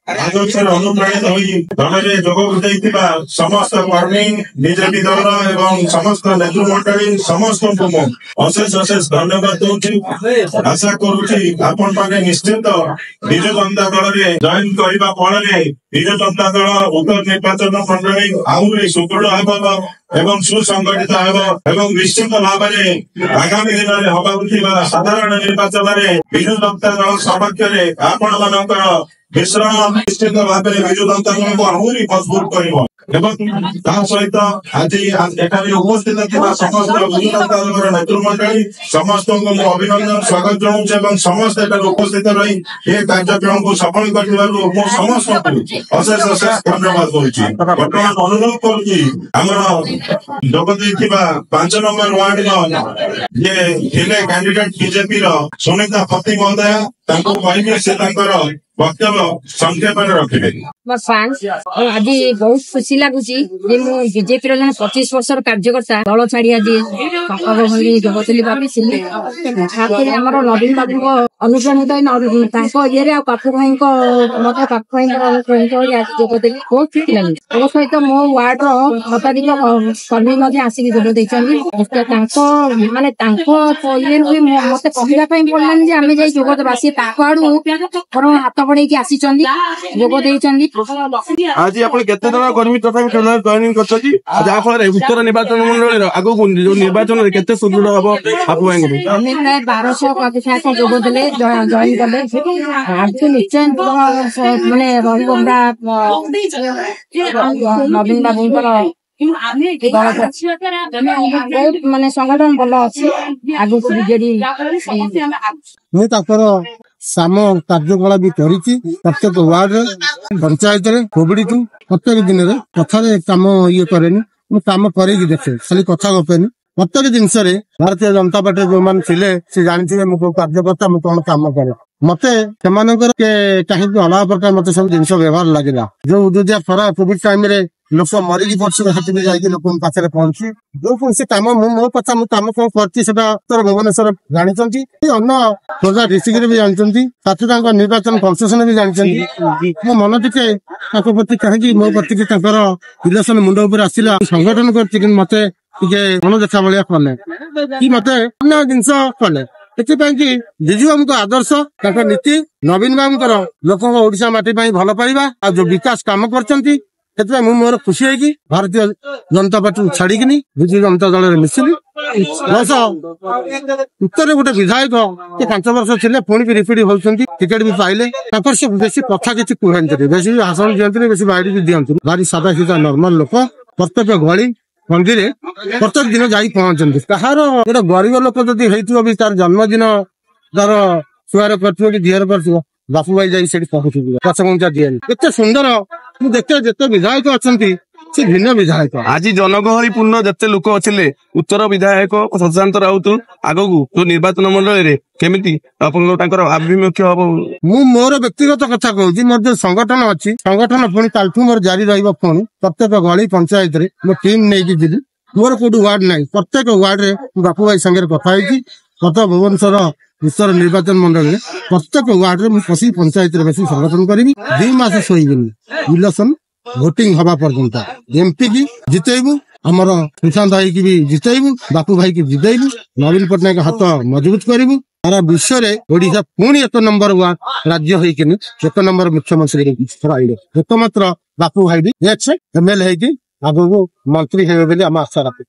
ଆଦର୍ଶରେ ଅନୁପ୍ରାଣିତ ହୋଇ ଦଳରେ ଯୋଗ ଦେଇଥିବା ସମସ୍ତ କର୍ମୀ ବିଜେପି ଦଳ ଏବଂ ସମସ୍ତ ନେତୃମଣ୍ଡଳୀ ସମସ୍ତଙ୍କୁ ମୁଁ ଅଶେଷ ଅଶେଷ ଧନ୍ୟବାଦ ଦଉଛି। ଆଶା କରୁଛି ଆପଣ ମାନେ ନିଶ୍ଚିତ ବିଜୁ ଜନତା ଦଳରେ ଜଏନ କରିବା ଫଳରେ ବିଜୁ ଜନତା ଦଳ ଉତ୍ତର ନିର୍ବାଚନ ମଣ୍ଡଳୀ ଆହୁରି ସୁଦୃଢ ହେବ ଏବଂ ସୁସଂଗଠିତ ହେବ ଏବଂ ନିଶ୍ଚିତ ଭାବରେ ଆଗାମୀ ଦିନରେ ହେବାକୁ ଥିବା ସାଧାରଣ ନିର୍ବାଚନରେ ବିଜୁ ଜନତା ଦଳ ସପକ୍ଷରେ ଆପଣ ମାନଙ୍କର ବିଶ୍ରାମ ନିଶ୍ଚିତ ଭାବରେ ବିଜୁ ଜନତା ଦଳକୁ ଆହୁରି ମଜବୁତ କରିବ ଏବଂ ତା ସହିତ ଆଜି ଏଠାରେ ଉପସ୍ଥିତ ଥିବା ସମସ୍ତ ବିଜୁ ଜନତା ଦଳର ନେତୃମଣ୍ଡଳୀ ସମସ୍ତଙ୍କୁ ମୁଁ ଅଭିନନ୍ଦନ ସ୍ୱାଗତ ଜଣାଉଛି ଏବଂ ସମସ୍ତେ ଏଠାରେ ଉପସ୍ଥିତ ରହି ଏ କାର୍ଯ୍ୟକ୍ରମକୁ ସଫଳ କରିଥିବାରୁ ମୁଁ ସମସ୍ତଙ୍କୁ ଅଶେଷ ଅଶେଷ ଧନ୍ୟବାଦ କରୁଛି। ବର୍ତ୍ତମାନ ଅନୁରୋଧ କରୁଛି ଆମର ଯୋଗ ଦେଇଥିବା 5 ନମ୍ବର ୱାର୍ଡର ଯିଏ ଥିଲେ କ୍ୟାଣ୍ଡିଡେଟ ବିଜେପିର ସୁନିତା ପତି ମହୋଦୟା ତାଙ୍କୁ କହିବେ ସେ ତାଙ୍କର ବକ୍ତବ୍ୟ ସଂକ୍ଷେପରେ ରଖିବେ। ଆଜି ବହୁତ ଖୁସି ଲାଗୁଛି ଯେ ମୁଁ ବିଜେପିର ଜଣେ 25 ବର୍ଷର କାର୍ଯ୍ୟକର୍ତ୍ତା ଦଳ ଛାଡି ଆଜି କଟକ ଭଳି ଯୋଗଦେଲି ଭାବିଥିଲି। ଆମର ନବୀନ ବାବୁଙ୍କ ଅନୁପ୍ରାଣିତ ତାଙ୍କ ଇଏରେ ଆଉ ପାଖ ଭାଇଙ୍କ ମତେ ପାଖ ଭାଇଙ୍କର ଅନୁପ୍ରାଣିତ ହୋଇ ଆଜି ଯୋଗଦେଲି। ବହୁତ ଖୁସି ଲାଗୁଛି। ମୋ ସହିତ ମୋ ୱାର୍ଡର ଶତାଧିକ କର୍ମୀ ମଧ୍ୟ ଆସିକି ଯୋଗ ଦେଇଛନ୍ତି। ତାଙ୍କ ଇଏରୁ ମତେ କହିବା ପାଇଁ ପଡିଲାନି ଯେ ଆମେ ଯାଇ ଯୋଗ ଦେବା, ସିଏ ତାଙ୍କ ଆଡୁ ହାତ ବଢେଇକି ଆସିଛନ୍ତି ଯୋଗ ଦେଇଛନ୍ତି। ଆଜି ଆପଣ କେତେ ଜଣ କର୍ମୀ ତଥାପି ଜଏନିଂ କରିଛନ୍ତି ଯାହା ଫଳରେ ଉତ୍ତର ନିର୍ବାଚନ ମଣ୍ଡଳୀର ଆଗକୁ ଯୋଉ ନିର୍ବାଚନରେ କେତେ ସୁଦୃଢ ହବ ବାପୁ ଭାଇଙ୍କୁ? ଆମେ ପ୍ରାୟ 1200 ପ୍ରତିଶତ ଯୋଗ ଦେଲେ ଜଏନ କଲେ। ଆଜି ନିଶ୍ଚୟ ମାନେ ରହିବ ନବୀନ ବାବୁଙ୍କର ମାନେ ସଂଗଠନ ଭଲ ଅଛି ଆଗକୁ ବିଜେଡି। ମୁଁ ତାଙ୍କର ସାମ କାର୍ଯ୍ୟକଳାପ ବି କରିଛି ପ୍ରତ୍ୟେକ ୱାର୍ଡରେ ପଞ୍ଚାୟତରେ କୋଭିଡଠୁ ପ୍ରତ୍ୟେକ ଦିନରେ କଥାରେ କାମ କରେନି, ମୁଁ କାମ କରେଇକି ଦେଖେ, ଖାଲି କଥା ଗପେନି। ପ୍ରତ୍ୟେକ ଜିନିଷରେ ଭାରତୀୟ ଜନତା ପାର୍ଟିରେ ଯୋଉମାନେ ଥିଲେ ସେ ଜାଣିଥିବେ ମୁଁ କୋଉ କାର୍ଯ୍ୟକର୍ତ୍ତା, ମୁଁ କଣ କାମ କରେ। ମତେ ସେମାନଙ୍କର କାହିଁକି ଅଲଗା ପ୍ରକାର ମତେ ସବୁ ଜିନିଷ ବ୍ୟବହାର ଲାଗିଲା। ଯୋଉ ଉଦୁଦିଆ ଖରା କୋଭିଡ ଟାଇମରେ ଲୋକ ମରିକି ପଡୁଥିଲେ ସେଠି ବି ଯାଇକି ଲୋକଙ୍କ ପାଖରେ ପହଞ୍ଚି ଯୋଉ କୌଣସି କାମ ମୁଁ କାମ କଣ କରିଛି ସେଟା ଭୁବନେଶ୍ୱର ଜାଣିଛନ୍ତି, ଅନ୍ୟ ଖୋର୍ଦ୍ଧା ଡିଷ୍ଟ୍ରିକ୍ଟରେ ବି ଜାଣିଛନ୍ତି, ତାଙ୍କ ନିର୍ବାଚନ କନସେସନ ବି ଜାଣିଛନ୍ତି। ମୋ ମନ ଟିକେ ତାଙ୍କ ପ୍ରତି କାହିଁକି ମୋ ପ୍ରତି ତାଙ୍କର ଇଲେକ୍ସନ ମୁଣ୍ଡ ଉପରେ ଆସିଲା ସଂଗଠନ କରିଛି କିନ୍ତୁ ମତେ ଟିକେ ମନ ଦେଖା ଭଳିଆ କଲେ କି ମତେ ଅନ୍ୟ ଜିନିଷ କଲେ। ସେଥିପାଇଁ କି ବିଜୁ ବାବୁଙ୍କ ଆଦର୍ଶ ତାଙ୍କ ନୀତି ନବୀନ ବାବୁଙ୍କର ଲୋକଙ୍କ ଓଡିଶା ମାଟି ପାଇଁ ଭଲ ପାଇବା ଆଉ ଯୋଉ ବିକାଶ କାମ କରିଛନ୍ତି ସେଥିପାଇଁ ମୁଁ ମୋର ଖୁସି ହେଇକି ଭାରତୀୟ ଜନତା ପାର୍ଟିକୁ ଛାଡିକିନି ବିଜୁ ଜନତା ଦଳରେ ମିଶିଲି। ଉତ୍ତରରେ ଗୋଟେ ବିଧାୟକ ସେ 5 ବର୍ଷ ଥିଲେ ପୁଣି ବି ରିପିଟ୍ ହଉଛନ୍ତି, ଟିକେଟ ବି ପାଇଲେ। ତାଙ୍କର ସେ ବେଶୀ କଥା କିଛି କୁହନ୍ତିନି, ବେଶୀ ଭାଷଣ ଦିଅନ୍ତିନି, ବେଶୀ ବାଇଡି ବି ଦିଅନ୍ତିନି। ଭାରି ସାଧା ସିଧା ନର୍ମାଲ ଲୋକ। ପ୍ରତ୍ୟେକ ଗଳି ମନ୍ଦିରରେ ପ୍ରତ୍ୟେକ ଦିନ ଯାଇ ପହଞ୍ଚନ୍ତି। କାହାର ଗୋଟେ ଗରିବ ଲୋକ ଯଦି ହେଇଥିବ ବି ତାର ଜନ୍ମଦିନ ତାର ଛୁଆର କରିଥିବ କି ଝିଅର କରିଥିବ, ବାପୁ ଭାଇ ଯାଇ ସେଠି ପହଞ୍ଚିଯିବ, ପଛଘୁଞ୍ଚା ଦିଏନି। ଏତେ ସୁନ୍ଦର ମୁଁ ଦେଖେ ଯେତେ ବିଧାୟକ ଅଛନ୍ତି ସେ ଭିନ୍ନ ବିଧାୟକ। ଆଜି ଜନଗହଳି ପୂର୍ଣ୍ଣ ଯେତେ ଲୋକ ଥିଲେ ଉତ୍ତର ବିଧାୟକ ଶଶାନ୍ତ ରାଉତ ଆଗକୁ ଯୋଉ ନିର୍ବାଚନ ମଣ୍ଡଳୀରେ କେମିତି ଆପଣଙ୍କ ତାଙ୍କର ଆଭିମୁଖ୍ୟ ହବ? ମୁଁ ମୋର ବ୍ୟକ୍ତିଗତ କଥା କହୁଛି, ମୋର ଯୋଉ ସଂଗଠନ ଅଛି ସଂଗଠନ ପୁଣି କାଲିଠୁ ମୋର ଜାରି ରହିବ। ପୁଣି ପ୍ରତ୍ୟେକ ଗଳି ପଞ୍ଚାୟତରେ ମୋ ଟିମ୍ ନେଇକି ଯିବି। ମୋର କୋଉଠି ୱାର୍ଡ ନାହିଁ, ପ୍ରତ୍ୟେକ ୱାର୍ଡରେ ମୁଁ ବାପୁ ଭାଇ ସାଙ୍ଗରେ କଥା ହେଇଛି। କଟକ ଭୁବନେଶ୍ୱର ଉତ୍ତର ନିର୍ବାଚନ ମଣ୍ଡଳୀରେ ପ୍ରତ୍ୟେକ ୱାର୍ଡରେ ମୁଁ ପଶି ପଞ୍ଚାୟତରେ ବସି ସଂଗଠନ କରିବି। 2 ମାସ ଶୋଇବିନି ଇଲେକ୍ସନ ଭୋଟିଂ ହବା ପର୍ଯ୍ୟନ୍ତ। ଏମପି କି ଜିତେଇବୁ, ଆମର ସୁଶାନ୍ତ ଭାଇକି ବି ଜିତେଇବୁ, ବାପୁ ଭାଇକି ଜିତେଇବୁ, ନବୀନ ପଟ୍ଟନାୟକ ହାତ ମଜବୁତ କରିବୁ। ସାରା ବିଶ୍ୱରେ ଓଡିଶା ପୁଣି 1 ନମ୍ବର ରାଜ୍ୟ ହେଇକିନି 1 ନମ୍ବର ମୁଖ୍ୟମନ୍ତ୍ରୀ ରହିବ। ଏକମାତ୍ର ବାପୁ ଭାଇ ବି ଏମଏଲଏ ହେଇକି ଆଗକୁ ମନ୍ତ୍ରୀ ହେବେ ବୋଲି ଆମ ଆଶା ରଖୁ।